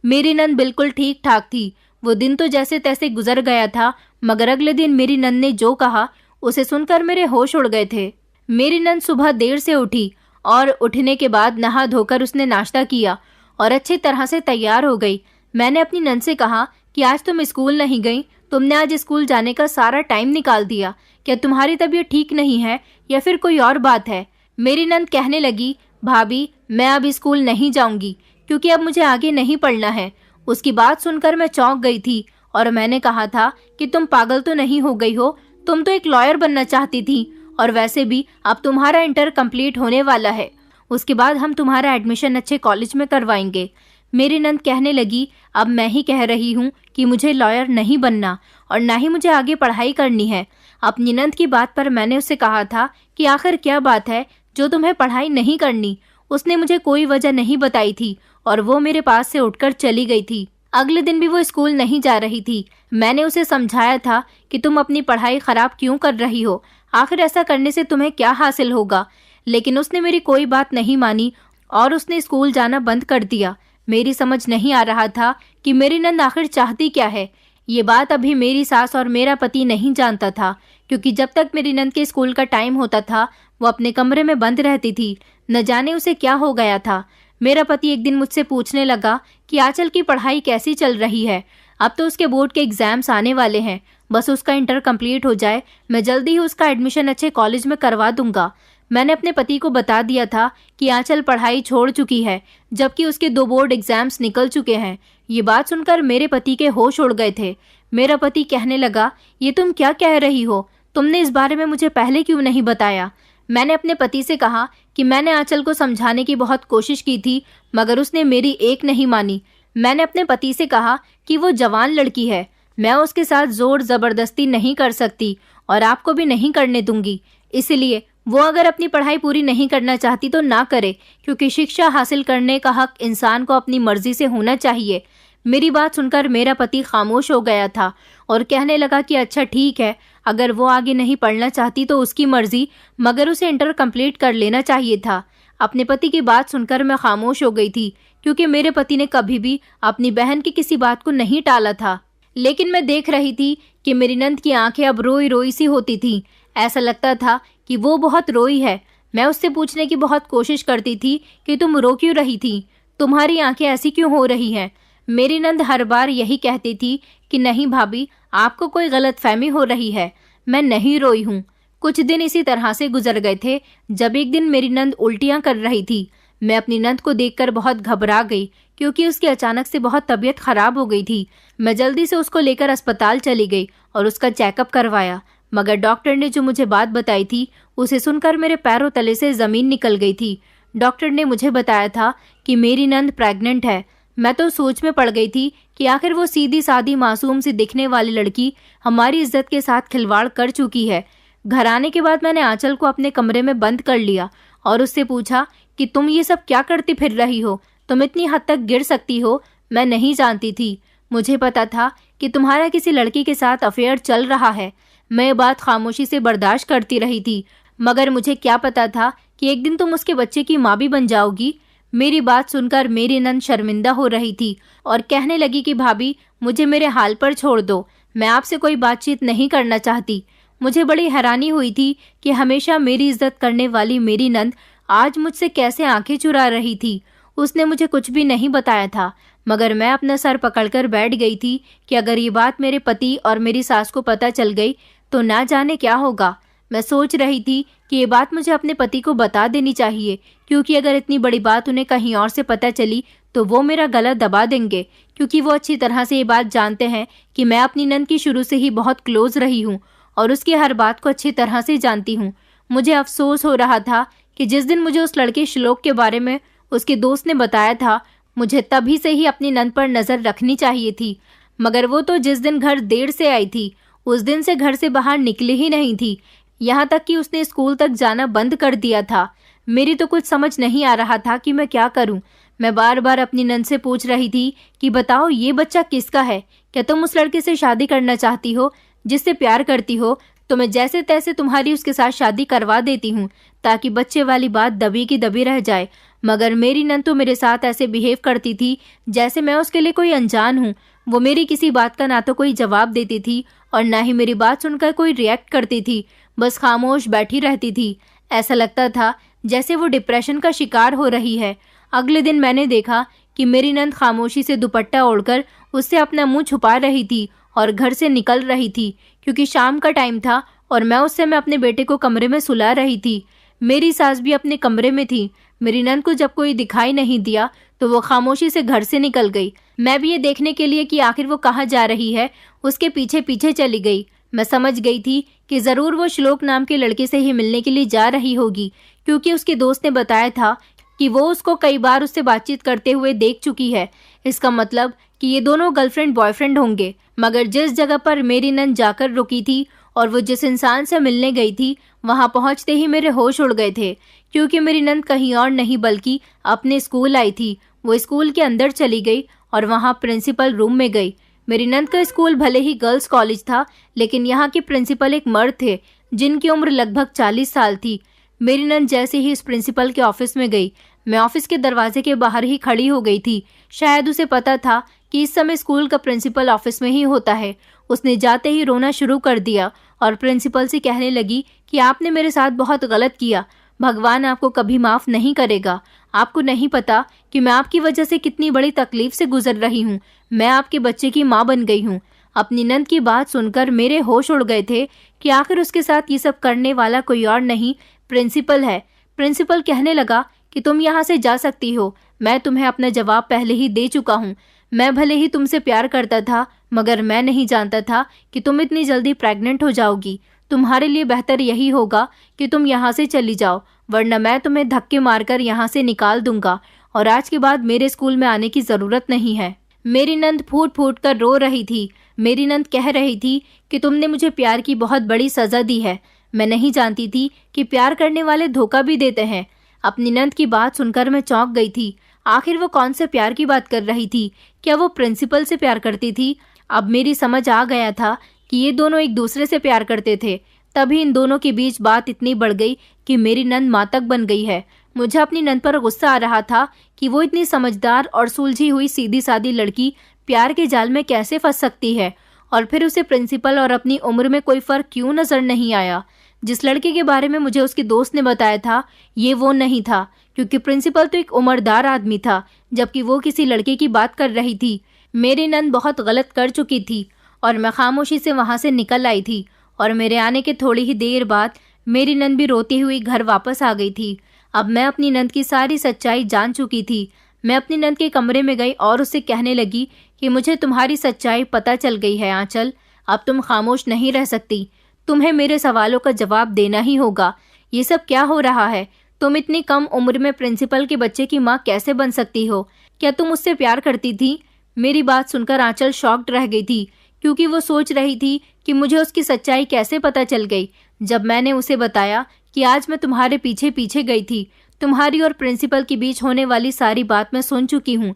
[SPEAKER 1] मेरी नंद बिल्कुल ठीक ठाक थी। वो दिन तो जैसे तैसे गुजर गया था, मगर अगले दिन मेरी नंद ने जो कहा उसे सुनकर मेरे होश उड़ गए थे। मेरी नंद सुबह देर से उठी और उठने के बाद नहा धोकर उसने नाश्ता किया और अच्छी तरह से तैयार हो गई। मैंने अपनी नंद से कहा कि आज तुम स्कूल नहीं गई, तुमने आज स्कूल जाने का सारा टाइम निकाल दिया। क्या तुम्हारी तबीयत ठीक नहीं है या फिर कोई और बात है? मेरी नंद कहने लगी, भाभी मैं अब स्कूल नहीं जाऊंगी, क्योंकि अब मुझे आगे नहीं पढ़ना है। उसकी बात सुनकर मैं चौंक गई थी और मैंने कहा था कि तुम पागल तो नहीं हो गई हो? तुम तो एक लॉयर बनना चाहती थी और वैसे भी अब तुम्हारा इंटर कंप्लीट होने वाला है। उसके बाद हम तुम्हारा एडमिशन अच्छे कॉलेज में करवाएंगे। मेरी नंद कहने लगी, अब मैं ही कह रही हूँ कि मुझे लॉयर नहीं बनना और ना ही मुझे आगे पढ़ाई करनी है। अपनी नंद की बात पर मैंने उससे कहा था कि आखिर क्या बात है जो तुम्हें पढ़ाई नहीं करनी। उसने मुझे कोई वजह नहीं बताई थी और वो मेरे पास से उठकर चली गई थी। अगले दिन भी वो स्कूल नहीं जा रही थी। मैंने उसे समझाया था कि तुम अपनी पढ़ाई खराब क्यों कर रही हो, आखिर ऐसा करने से तुम्हें क्या हासिल होगा, लेकिन उसने मेरी कोई बात नहीं मानी और उसने स्कूल जाना बंद कर दिया। मेरी समझ नहीं आ रहा था कि मेरी नंद आखिर चाहती क्या है। ये बात अभी मेरी सास और मेरा पति नहीं जानता था, क्योंकि जब तक मेरी नंद के स्कूल का टाइम होता था वो अपने कमरे में बंद रहती थी। न जाने उसे क्या हो गया था। मेरा पति एक दिन मुझसे पूछने लगा कि आंचल की पढ़ाई कैसी चल रही है। अब तो उसके बोर्ड के एग्जाम्स आने वाले हैं, बस उसका इंटर कंप्लीट हो जाए, मैं जल्दी ही उसका एडमिशन अच्छे कॉलेज में करवा दूंगा। मैंने अपने पति को बता दिया था कि आंचल पढ़ाई छोड़ चुकी है, जबकि उसके 2 बोर्ड एग्जाम्स निकल चुके हैं। ये बात सुनकर मेरे पति के होश उड़ गए थे। मेरा पति कहने लगा, ये तुम क्या कह रही हो? तुमने इस बारे में मुझे पहले क्यों नहीं बताया? मैंने अपने पति से कहा कि मैंने आंचल को समझाने की बहुत कोशिश की थी, मगर उसने मेरी एक नहीं मानी। मैंने अपने पति से कहा कि वो जवान लड़की है, मैं उसके साथ जोर जबरदस्ती नहीं कर सकती और आपको भी नहीं करने दूंगी। इसलिए वो अगर अपनी पढ़ाई पूरी नहीं करना चाहती तो ना करे, क्योंकि शिक्षा हासिल करने का हक इंसान को अपनी मर्जी से होना चाहिए। मेरी बात सुनकर मेरा पति खामोश हो गया था और कहने लगा कि अच्छा ठीक है, अगर वो आगे नहीं पढ़ना चाहती तो उसकी मर्जी, मगर उसे इंटर कंप्लीट कर लेना चाहिए था। अपने पति की बात सुनकर मैं खामोश हो गई थी, क्योंकि मेरे पति ने कभी भी अपनी बहन की किसी बात को नहीं टाला था। लेकिन मैं देख रही थी कि मेरी नंद की आंखें अब रोई रोई सी होती थीं। ऐसा लगता था कि वो बहुत रोई है। मैं उससे पूछने की बहुत कोशिश करती थी कि तुम रो क्यों रही थी, तुम्हारी आंखें ऐसी क्यों हो रही हैं। मेरी नंद हर बार यही कहती थी कि नहीं भाभी, आपको कोई गलतफहमी हो रही है, मैं नहीं रोई हूँ। कुछ दिन इसी तरह से गुजर गए थे, जब एक दिन मेरी नंद उल्टियाँ कर रही थी। मैं अपनी नंद को देखकर बहुत घबरा गई, क्योंकि उसकी अचानक से बहुत तबीयत खराब हो गई थी। मैं जल्दी से उसको लेकर अस्पताल चली गई और उसका चेकअप करवाया, मगर डॉक्टर ने जो मुझे बात बताई थी उसे सुनकर मेरे पैरों तले से जमीन निकल गई थी। डॉक्टर ने मुझे बताया था कि मेरी नंद प्रेग्नेंट है। मैं तो सोच में पड़ गई थी कि आखिर वो सीधी सादी मासूम सी दिखने वाली लड़की हमारी इज्जत के साथ खिलवाड़ कर चुकी है। घर आने के बाद मैंने आंचल को अपने कमरे में बंद कर लिया और उससे पूछा कि तुम ये सब क्या करती फिर रही हो, तुम इतनी हद तक गिर सकती हो। मैं नहीं जानती थी, मुझे पता था कि तुम्हारा किसी लड़की के साथ अफेयर चल रहा है। मैं ये बात खामोशी से बर्दाश्त करती रही थी, मगर मुझे क्या पता था कि एक दिन तुम उसके बच्चे की माँ भी बन जाओगी। मेरी बात सुनकर मेरी नंद शर्मिंदा हो रही थी और कहने लगी कि भाभी, मुझे मेरे हाल पर छोड़ दो, मैं आपसे कोई बातचीत नहीं करना चाहती। मुझे बड़ी हैरानी हुई थी कि हमेशा मेरी इज्जत करने वाली मेरी नंद आज मुझसे कैसे आंखें चुरा रही थी। उसने मुझे कुछ भी नहीं बताया था, मगर मैं अपना सर पकड़कर बैठ गई थी कि अगर ये बात मेरे पति और मेरी सास को पता चल गई तो ना जाने क्या होगा। मैं सोच रही थी कि ये बात मुझे अपने पति को बता देनी चाहिए, क्योंकि अगर इतनी बड़ी बात उन्हें कहीं और से पता चली तो वो मेरा गला दबा देंगे, क्योंकि वो अच्छी तरह से ये बात जानते हैं कि मैं अपनी नंद की शुरू से ही बहुत क्लोज रही हूँ और उसकी हर बात को अच्छी तरह से जानती हूँ। मुझे अफसोस हो रहा था कि जिस दिन मुझे उस लड़के श्लोक के बारे में उसके दोस्त ने बताया था, मुझे तभी से ही अपनी नंद पर नजर रखनी चाहिए थी। मगर वो तो जिस दिन घर देर से आई थी उस दिन से घर से बाहर निकली ही नहीं थी, यहाँ तक कि उसने स्कूल तक जाना बंद कर दिया था। मेरी तो कुछ समझ नहीं आ रहा था कि मैं क्या करूं। मैं बार बार अपनी नंद से पूछ रही थी कि बताओ ये बच्चा किसका है, क्या तुम उस लड़के से शादी करना चाहती हो जिससे प्यार करती हो? तो मैं जैसे तैसे तुम्हारी उसके साथ शादी करवा देती हूँ, ताकि बच्चे वाली बात दबी की दबी रह जाए। मगर मेरी नंद तो मेरे साथ ऐसे बिहेव करती थी जैसे मैं उसके लिए कोई अनजान हूँ। वो मेरी किसी बात का ना तो कोई जवाब देती थी और ना ही मेरी बात सुनकर कोई रिएक्ट करती थी, बस खामोश बैठी रहती थी। ऐसा लगता था जैसे वो डिप्रेशन का शिकार हो रही है। अगले दिन मैंने देखा कि मेरी नंद खामोशी से दुपट्टा ओढ़कर उससे अपना मुंह छुपा रही थी और घर से निकल रही थी, क्योंकि शाम का टाइम था और मैं अपने बेटे को कमरे में सुला रही थी। मेरी सास भी अपने कमरे में थी। मेरी नंद को जब कोई दिखाई नहीं दिया तो वो खामोशी से घर से निकल गई। मैं भी ये देखने के लिए कि आखिर वो कहाँ जा रही है उसके पीछे पीछे चली गई। मैं समझ गई थी कि जरूर वो श्लोक नाम के लड़के से ही मिलने के लिए जा रही होगी, क्योंकि उसके दोस्त ने बताया था कि वो उसको कई बार उससे बातचीत करते हुए देख चुकी है। इसका मतलब कि ये दोनों गर्लफ्रेंड बॉयफ्रेंड होंगे। मगर जिस जगह पर मेरी नंद जाकर रुकी थी और वो जिस इंसान से मिलने गई थी, वहां पहुंचते ही मेरे होश उड़ गए थे, क्योंकि मेरी नंद कहीं और नहीं बल्कि अपने स्कूल आई थी। वो स्कूल के अंदर चली गई और वहां प्रिंसिपल रूम में गई। मेरी नंद का स्कूल भले ही गर्ल्स कॉलेज था, लेकिन यहाँ के प्रिंसिपल एक मर्द थे जिनकी उम्र लगभग 40 साल थी। मेरी नंद जैसे ही इस प्रिंसिपल के ऑफिस में गई, मैं ऑफिस के दरवाजे के बाहर ही खड़ी हो गई थी। शायद उसे पता था कि इस समय स्कूल का प्रिंसिपल ऑफिस में ही होता है। उसने जाते ही रोना शुरू कर दिया और प्रिंसिपल से कहने लगी कि आपने मेरे साथ बहुत गलत किया, भगवान आपको कभी माफ नहीं करेगा। आपको नहीं पता कि मैं आपकी वजह से कितनी बड़ी तकलीफ से गुजर रही हूँ। मैं आपके बच्चे की माँ बन गई हूँ। अपनी नंद की बात सुनकर मेरे होश उड़ गए थे कि आखिर उसके साथ ये सब करने वाला कोई और नहीं, प्रिंसिपल है। प्रिंसिपल कहने लगा कि तुम यहाँ से जा सकती हो। मैं तुम्हें अपना जवाब पहले ही दे चुका हूँ। मैं भले ही तुमसे प्यार करता था, मगर मैं नहीं जानता था कि तुम इतनी जल्दी प्रेग्नेंट हो जाओगी। तुम्हारे लिए बेहतर यही होगा कि तुम यहाँ से चली जाओ, वरना मैं तुम्हें धक्के मारकर यहाँ से निकाल दूंगा और आज के बाद मेरे स्कूल में आने की ज़रूरत नहीं है। मेरी नंद फूट फूट कर रो रही थी। मेरी नंद कह रही थी कि तुमने मुझे प्यार की बहुत बड़ी सज़ा दी है। मैं नहीं जानती थी कि प्यार करने वाले धोखा भी देते हैं। अपनी नंद की बात सुनकर मैं चौंक गई थी। आखिर वो कौन से प्यार की बात कर रही थी? क्या वो प्रिंसिपल से प्यार करती थी? अब मेरी समझ आ गया था कि ये दोनों एक दूसरे से प्यार करते थे। तभी इन दोनों के बीच बात इतनी बढ़ गई कि मेरी नंद मातक बन गई है। मुझे अपनी नंद पर गुस्सा आ रहा था कि वो इतनी समझदार और सुलझी हुई सीधी सादी लड़की प्यार के जाल में कैसे फंस सकती है, और फिर उसे प्रिंसिपल और अपनी उम्र में कोई फर्क क्यों नजर नहीं आया। जिस लड़के के बारे में मुझे उसके दोस्त ने बताया था, ये वो नहीं था, क्योंकि प्रिंसिपल तो एक उम्रदार आदमी था, जबकि वो किसी लड़के की बात कर रही थी। मेरी नंद बहुत गलत कर चुकी थी और मैं खामोशी से वहां से निकल आई थी। और मेरे आने के थोड़ी ही देर बाद मेरी नंद भी रोती हुई घर वापस आ गई थी। अब मैं अपनी नंद की सारी सच्चाई जान चुकी थी। मैं अपनी नंद के कमरे में गई और उससे कहने लगी कि मुझे तुम्हारी सच्चाई पता चल गई है आंचल। अब तुम खामोश नहीं रह सकती। तुम्हें मेरे सवालों का जवाब देना ही होगा। ये सब क्या हो रहा है? तुम इतनी कम उम्र में प्रिंसिपल के बच्चे की माँ कैसे बन सकती हो? क्या तुम उससे प्यार करती थी? मेरी बात सुनकर आंचल शॉक्ड रह गई थी, क्योंकि वो सोच रही थी कि मुझे उसकी सच्चाई कैसे पता चल गई। जब मैंने उसे बताया कि आज मैं तुम्हारे पीछे पीछे गई थी, तुम्हारी और प्रिंसिपल के बीच होने वाली सारी बात मैं सुन चुकी हूँ।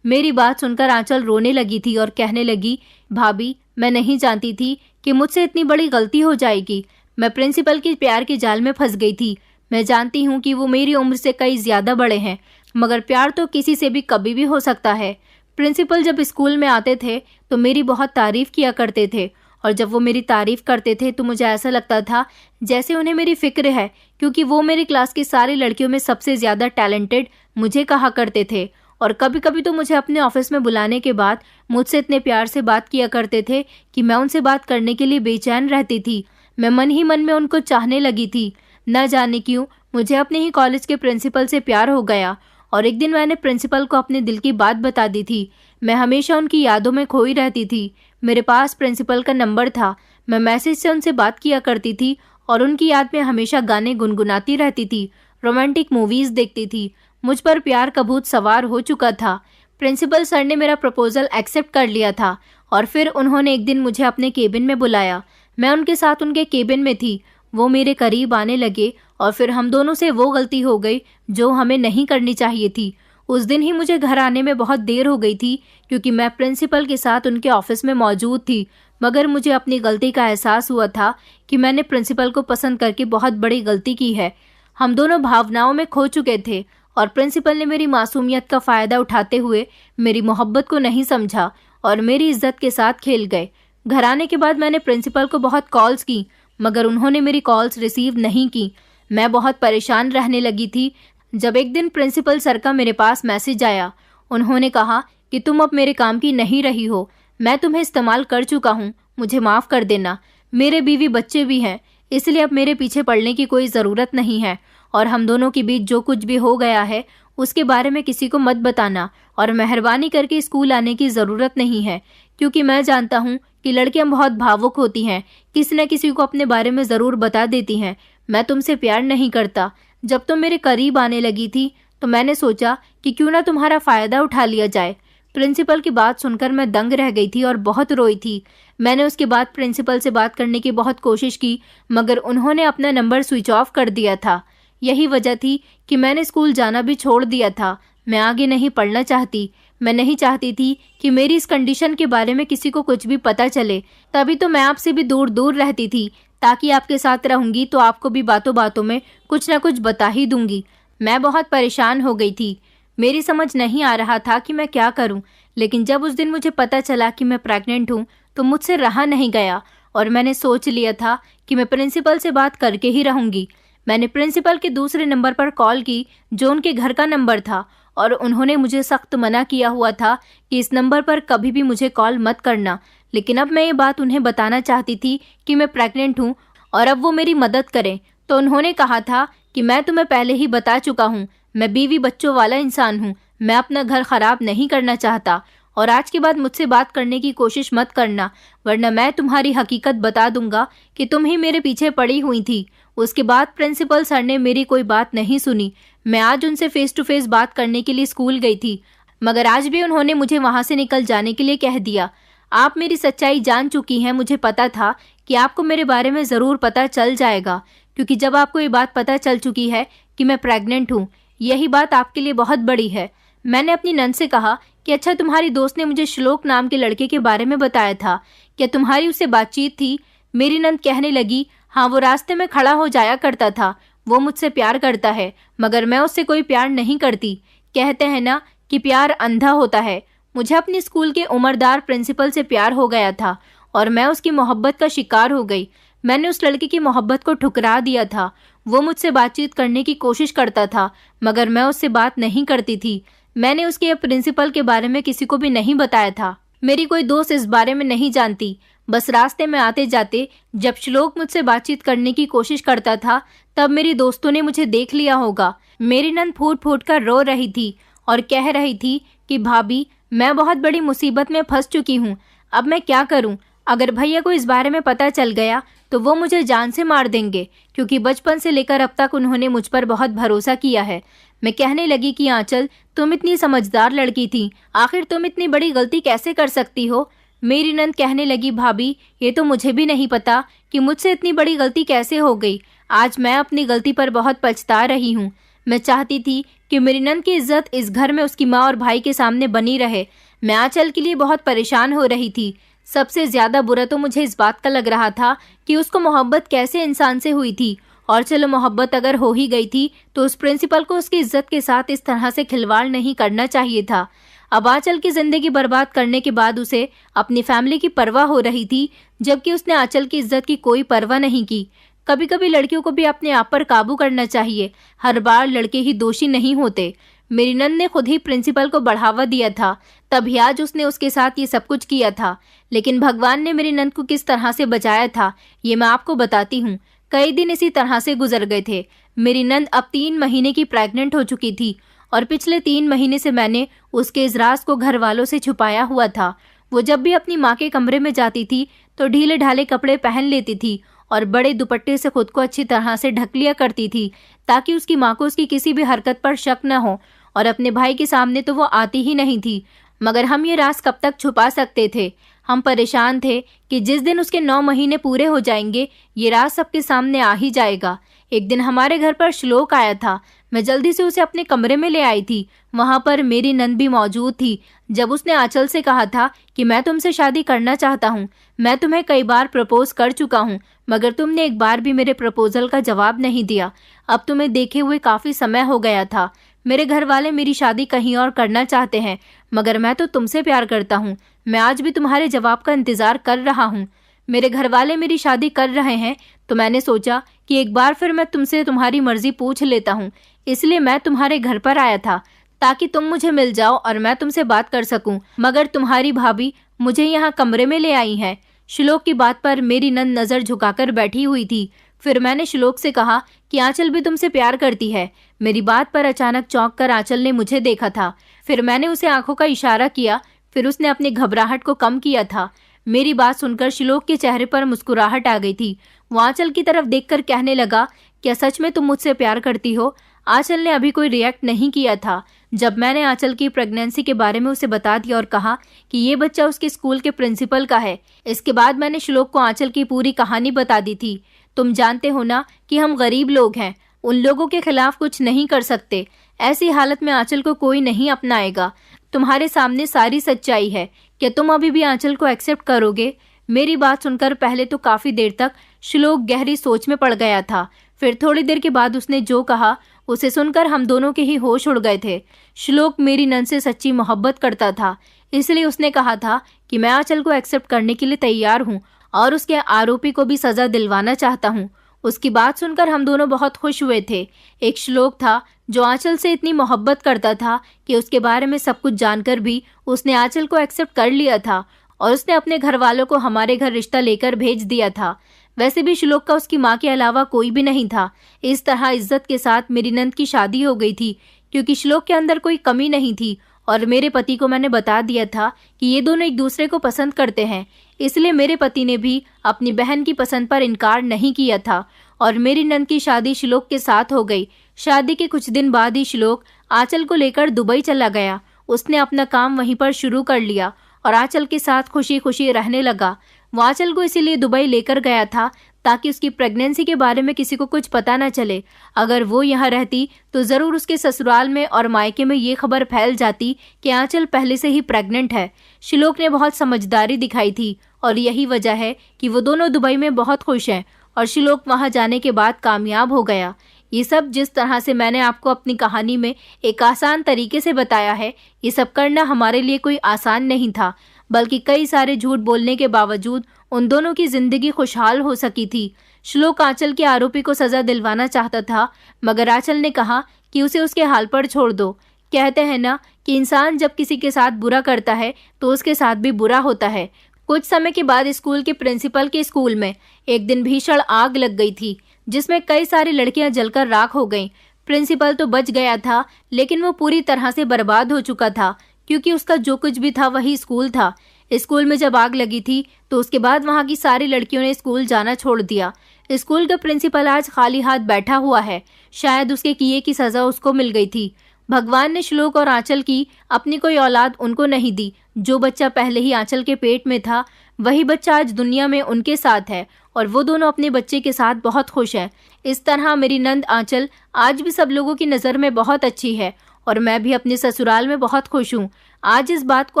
[SPEAKER 1] मेरी बात सुनकर आंचल रोने लगी थी और कहने लगी, भाभी, मैं नहीं जानती थी कि मुझसे इतनी बड़ी गलती हो जाएगी। मैं प्रिंसिपल के प्यार के जाल में फंस गई थी। मैं जानती हूँ कि वो मेरी उम्र से कई ज्यादा बड़े हैं, मगर प्यार तो किसी से भी कभी भी हो सकता है। प्रिंसिपल जब स्कूल में आते थे तो मेरी बहुत तारीफ किया करते थे, और जब वो मेरी तारीफ करते थे तो मुझे ऐसा लगता था जैसे उन्हें मेरी फिक्र है, क्योंकि वो मेरी क्लास की सारी लड़कियों में सबसे ज्यादा टैलेंटेड मुझे कहा करते थे। और कभी कभी तो मुझे अपने ऑफिस में बुलाने के बाद मुझसे इतने प्यार से बात किया करते थे कि मैं उनसे बात करने के लिए बेचैन रहती थी। मैं मन ही मन में उनको चाहने लगी थी। न जाने क्यों मुझे अपने ही कॉलेज के प्रिंसिपल से प्यार हो गया, और एक दिन मैंने प्रिंसिपल को अपने दिल की बात बता दी थी। मैं हमेशा उनकी यादों में खोई रहती थी। मेरे पास प्रिंसिपल का नंबर था। मैं मैसेज से उनसे बात किया करती थी और उनकी याद में हमेशा गाने गुनगुनाती रहती थी, रोमांटिक मूवीज देखती थी। मुझ पर प्यार का भूत सवार हो चुका था। प्रिंसिपल सर ने मेरा प्रपोजल एक्सेप्ट कर लिया था और फिर उन्होंने एक दिन मुझे अपने केबिन में बुलाया। मैं उनके साथ उनके केबिन में थी। वो मेरे करीब आने लगे और फिर हम दोनों से वो गलती हो गई जो हमें नहीं करनी चाहिए थी। उस दिन ही मुझे घर आने में बहुत देर हो गई थी, क्योंकि मैं प्रिंसिपल के साथ उनके ऑफिस में मौजूद थी। मगर मुझे अपनी गलती का एहसास हुआ था कि मैंने प्रिंसिपल को पसंद करके बहुत बड़ी गलती की है। हम दोनों भावनाओं में खो चुके थे और प्रिंसिपल ने मेरी मासूमियत का फायदा उठाते हुए मेरी मोहब्बत को नहीं समझा और मेरी इज्जत के साथ खेल गए। घर आने के बाद मैंने प्रिंसिपल को बहुत कॉल्स की, मगर उन्होंने मेरी कॉल्स रिसीव नहीं की। मैं बहुत परेशान रहने लगी थी जब एक दिन प्रिंसिपल सर का मेरे पास मैसेज आया। उन्होंने कहा कि तुम अब मेरे काम की नहीं रही हो। मैं तुम्हें इस्तेमाल कर चुका हूँ, मुझे माफ़ कर देना। मेरे बीवी बच्चे भी हैं, इसलिए अब मेरे पीछे पड़ने की कोई ज़रूरत नहीं है, और हम दोनों के बीच जो कुछ भी हो गया है उसके बारे में किसी को मत बताना, और मेहरबानी करके स्कूल आने की ज़रूरत नहीं है, क्योंकि मैं जानता हूँ कि लड़कियाँ बहुत भावुक होती हैं, किसी न किसी को अपने बारे में ज़रूर बता देती हैं। मैं तुमसे प्यार नहीं करता। जब तुम मेरे करीब आने लगी थी तो मैंने सोचा कि क्यों ना तुम्हारा फ़ायदा उठा लिया जाए। प्रिंसिपल की बात सुनकर मैं दंग रह गई थी और बहुत रोई थी। मैंने उसके बाद प्रिंसिपल से बात करने की बहुत कोशिश की, मगर उन्होंने अपना नंबर स्विच ऑफ कर दिया था। यही वजह थी कि मैंने स्कूल जाना भी छोड़ दिया था। मैं आगे नहीं पढ़ना चाहती। मैं नहीं चाहती थी कि मेरी इस कंडीशन के बारे में किसी को कुछ भी पता चले। तभी तो मैं आपसे भी दूर दूर रहती थी, ताकि आपके साथ रहूंगी तो आपको भी बातों बातों में कुछ ना कुछ बता ही दूंगी। मैं बहुत परेशान हो गई थी। मेरी समझ नहीं आ रहा था कि मैं क्या करूं, लेकिन जब उस दिन मुझे पता चला कि मैं प्रेग्नेंट हूं तो मुझसे रहा नहीं गया और मैंने सोच लिया था कि मैं प्रिंसिपल से बात करके ही रहूंगी। मैंने प्रिंसिपल के दूसरे नंबर पर कॉल की, जो उनके घर का नंबर था, और उन्होंने मुझे सख्त मना किया हुआ था कि इस नंबर पर कभी भी मुझे कॉल मत करना। लेकिन अब मैं ये बात उन्हें बताना चाहती थी कि मैं प्रेग्नेंट हूँ और अब वो मेरी मदद करें। तो उन्होंने कहा था कि मैं तुम्हें पहले ही बता चुका हूँ, मैं बीवी बच्चों वाला इंसान हूँ, मैं अपना घर खराब नहीं करना चाहता और आज के बाद मुझसे बात करने की कोशिश मत करना, वरना मैं तुम्हारी हकीकत बता दूंगा कि तुम ही मेरे पीछे पड़ी हुई थी। उसके बाद प्रिंसिपल सर ने मेरी कोई बात नहीं सुनी। मैं आज उनसे फेस टू फेस बात करने के लिए स्कूल गई थी, मगर आज भी उन्होंने मुझे वहां से निकल जाने के लिए कह दिया। आप मेरी सच्चाई जान चुकी हैं। मुझे पता था कि आपको मेरे बारे में ज़रूर पता चल जाएगा, क्योंकि जब आपको ये बात पता चल चुकी है कि मैं प्रेग्नेंट हूँ, यही बात आपके लिए बहुत बड़ी है। मैंने अपनी नंद से कहा कि अच्छा, तुम्हारी दोस्त ने मुझे श्लोक नाम के लड़के के बारे में बताया था, क्या तुम्हारी उससे बातचीत थी? मेरी नंद कहने लगी, हाँ, वो रास्ते में खड़ा हो जाया करता था। वो मुझसे प्यार करता है, मगर मैं उससे कोई प्यार नहीं करती। कहते हैं ना कि प्यार अंधा होता है। मुझे अपने स्कूल के उम्रदार प्रिंसिपल से प्यार हो गया था और मैं उसकी मोहब्बत का शिकार हो गई। मैंने उस लड़के की मोहब्बत को ठुकरा दिया था। वो मुझसे बातचीत करने की कोशिश करता था, मगर मैं उससे बात नहीं करती थी। मैंने उसके प्रिंसिपल के बारे में किसी को भी नहीं बताया था। मेरी कोई दोस्त इस बारे में नहीं जानती। बस रास्ते में आते जाते जब श्लोक मुझसे बातचीत करने की कोशिश करता था, तब मेरी दोस्तों ने मुझे देख लिया होगा। मेरी नंद फूट फूट कर रो रही थी और कह रही थी कि भाभी, मैं बहुत बड़ी मुसीबत में फंस चुकी हूँ। अब मैं क्या करूँ? अगर भैया को इस बारे में पता चल गया तो वो मुझे जान से मार देंगे, क्योंकि बचपन से लेकर अब तक उन्होंने मुझ पर बहुत भरोसा किया है। मैं कहने लगी कि आंचल, तुम इतनी समझदार लड़की थी, आखिर तुम इतनी बड़ी गलती कैसे कर सकती हो? मेरी नंद कहने लगी, भाभी, ये तो मुझे भी नहीं पता कि मुझसे इतनी बड़ी गलती कैसे हो गई। आज मैं अपनी गलती पर बहुत पछता रही हूँ। मैं चाहती थी कि मेरी नंद की इज्जत इस घर में उसकी माँ और भाई के सामने बनी रहे। मैं आंचल के लिए बहुत परेशान हो रही थी। सबसे ज्यादा बुरा तो मुझे इस बात का लग रहा था कि उसको मोहब्बत कैसे इंसान से हुई थी, और चलो मोहब्बत अगर हो ही गई थी तो उस प्रिंसिपल को उसकी इज्जत के साथ इस तरह से खिलवाड़ नहीं करना चाहिए था। अब आंचल की जिंदगी बर्बाद करने के बाद उसे अपनी फैमिली की परवाह हो रही थी, जबकि उसने आंचल की इज्जत की कोई परवाह नहीं की। कभी कभी लड़कियों को भी अपने आप पर काबू करना चाहिए, हर बार लड़के ही दोषी नहीं होते। मेरी नंद ने खुद ही प्रिंसिपल को बढ़ावा दिया था, तभी आज उसने उसके साथ ये सब कुछ किया था। लेकिन भगवान ने मेरी नंद को किस तरह से बचाया था, ये मैं आपको बताती हूँ। कई दिन इसी तरह से गुजर गए थे। मेरी नंद अब 3 महीने की प्रेग्नेंट हो चुकी थी और पिछले 3 महीने से मैंने उसके इस राज को घर वालों से छुपाया हुआ था। वो जब भी अपनी माँ के कमरे में जाती थी तो ढीले ढाले कपड़े पहन लेती थी और बड़े दुपट्टे से खुद को अच्छी तरह से ढक लिया करती थी, ताकि उसकी माँ को उसकी किसी भी हरकत पर शक न हो। और अपने भाई के सामने तो वो आती ही नहीं थी। मगर हम ये राज कब तक छुपा सकते थे? हम परेशान थे कि जिस दिन उसके 9 महीने पूरे हो जाएंगे, ये राज सबके सामने आ ही जाएगा। एक दिन हमारे घर पर श्लोक आया था। मैं जल्दी से उसे अपने कमरे में ले आई थी। वहां पर मेरी नंद भी मौजूद थी। जब उसने आंचल से कहा था कि मैं तुमसे शादी करना चाहता हूँ, मैं तुम्हें कई बार प्रपोज कर चुका हूँ, मगर तुमने एक बार भी मेरे प्रपोजल का जवाब नहीं दिया। अब तुम्हें देखे हुए काफी समय हो गया था। मेरे घर वाले मेरी शादी कहीं और करना चाहते हैं, मगर मैं तो तुमसे प्यार करता हूँ। मैं आज भी तुम्हारे जवाब का इंतजार कर रहा हूँ। मेरे घर वाले मेरी शादी कर रहे हैं, तो मैंने सोचा कि एक बार फिर मैं तुमसे तुम्हारी मर्जी पूछ लेता हूँ। इसलिए मैं तुम्हारे घर पर आया था, ताकि तुम मुझे मिल जाओ और मैं तुमसे बात कर सकूं। मगर तुम्हारी भाभी मुझे यहाँ कमरे में ले आई है। श्लोक की बात पर मेरी नंद नजर झुकाकर बैठी हुई थी। फिर मैंने श्लोक से कहा कि आंचल भी तुमसे प्यार करती है। मेरी बात पर अचानक चौंक कर आंचल ने मुझे देखा था। फिर मैंने उसे आंखों का इशारा किया। फिर उसने अपनी घबराहट को कम किया था। मेरी बात सुनकर श्लोक के चेहरे पर मुस्कुराहट आ गई थी। वो आंचल की तरफ देखकर कहने लगा, क्या सच में तुम मुझसे प्यार करती हो? आंचल ने अभी कोई रिएक्ट नहीं किया था। जब मैंने आंचल की प्रेगनेंसी के बारे में उसे बता दिया और कहा कि ये बच्चा उसके स्कूल के प्रिंसिपल का है, इसके बाद मैंने श्लोक को आंचल की पूरी कहानी बता दी थी। तुम जानते हो ना कि हम गरीब लोग हैं, उन लोगों के खिलाफ कुछ नहीं कर सकते। ऐसी हालत में आंचल को कोई नहीं अपनाएगा। तुम्हारे सामने सारी सच्चाई है। क्या तुम अभी भी आंचल को एक्सेप्ट करोगे? मेरी बात सुनकर पहले तो काफी देर तक श्लोक गहरी सोच में पड़ गया था। फिर थोड़ी देर के बाद उसने जो कहा उसे सुनकर हम दोनों के ही होश उड़ गए थे। श्लोक मेरी नंद से सच्ची मोहब्बत करता था, इसलिए उसने कहा था कि मैं आंचल को एक्सेप्ट करने के लिए तैयार हूँ और उसके आरोपी को भी सजा दिलवाना चाहता हूँ। उसकी बात सुनकर हम दोनों बहुत खुश हुए थे। एक श्लोक था जो आंचल से इतनी मोहब्बत करता था कि उसके बारे में सब कुछ जानकर भी उसने आंचल को एक्सेप्ट कर लिया था और उसने अपने घर वालों को हमारे घर रिश्ता लेकर भेज दिया था। वैसे भी श्लोक का उसकी माँ के अलावा कोई भी नहीं था। इस तरह इज्जत के साथ मेरी नंद की शादी हो गई थी, क्योंकि श्लोक के अंदर कोई कमी नहीं थी और मेरे पति को मैंने बता दिया था कि ये दोनों एक दूसरे को पसंद करते हैं। इसलिए मेरे पति ने भी अपनी बहन की पसंद पर इनकार नहीं किया था और मेरी नंद की शादी श्लोक के साथ हो गई। शादी के कुछ दिन बाद ही श्लोक आंचल को लेकर दुबई चला गया। उसने अपना काम वहीं पर शुरू कर लिया और आंचल के साथ खुशी खुशी रहने लगा। वो आंचल को इसीलिए दुबई लेकर गया था ताकि उसकी प्रेगनेंसी के बारे में किसी को कुछ पता न चले। अगर वो यहाँ रहती तो जरूर उसके ससुराल में और मायके में ये खबर फैल जाती कि आंचल पहले से ही प्रेग्नेंट है। श्लोक ने बहुत समझदारी दिखाई थी और यही वजह है कि वो दोनों दुबई में बहुत खुश हैं और श्लोक वहाँ जाने के बाद कामयाब हो गया। ये सब जिस तरह से मैंने आपको अपनी कहानी में एक आसान तरीके से बताया है, ये सब करना हमारे लिए कोई आसान नहीं था, बल्कि कई सारे झूठ बोलने के बावजूद उन दोनों की जिंदगी खुशहाल हो सकी थी। श्लोक आंचल के आरोपी को सजा दिलवाना चाहता था, मगर आंचल ने कहा कि उसे उसके हाल पर छोड़ दो। कहते हैं ना कि इंसान जब किसी के साथ बुरा करता है तो उसके साथ भी बुरा होता है। कुछ समय के बाद स्कूल के प्रिंसिपल के स्कूल में एक दिन भीषण आग लग गई थी, जिसमें कई सारी लड़कियां जलकर राख हो गईं। प्रिंसिपल तो बच गया था, लेकिन वो पूरी तरह से बर्बाद हो चुका था, क्योंकि उसका जो कुछ भी था वही स्कूल था। स्कूल में जब आग लगी थी तो उसके बाद वहां की सारी लड़कियों ने स्कूल जाना छोड़ दिया। स्कूल का प्रिंसिपल आज खाली हाथ बैठा हुआ है। शायद उसके किए की सजा उसको मिल गई थी। भगवान ने श्लोक और आंचल की अपनी कोई औलाद उनको नहीं दी। जो बच्चा पहले ही आंचल के पेट में था, वही बच्चा आज दुनिया में उनके साथ है और वो दोनों अपने बच्चे के साथ बहुत खुश हैं। इस तरह मेरी नंद आंचल आज भी सब लोगों की नज़र में बहुत अच्छी है और मैं भी अपने ससुराल में बहुत खुश हूँ। आज इस बात को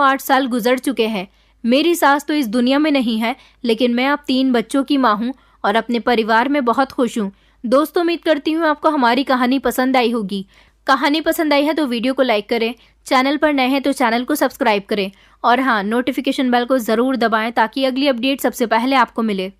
[SPEAKER 1] 8 साल गुजर चुके हैं। मेरी सास तो इस दुनिया में नहीं है, लेकिन मैं अब 3 बच्चों की माँ हूँ और अपने परिवार में बहुत खुश हूँ। दोस्तों, उम्मीद करती हूँ आपको हमारी कहानी पसंद आई होगी। कहानी पसंद आई है तो वीडियो को लाइक करें, चैनल पर नए हैं तो चैनल को सब्सक्राइब करें और हाँ, नोटिफिकेशन बेल को ज़रूर दबाएं ताकि अगली अपडेट सबसे पहले आपको मिले।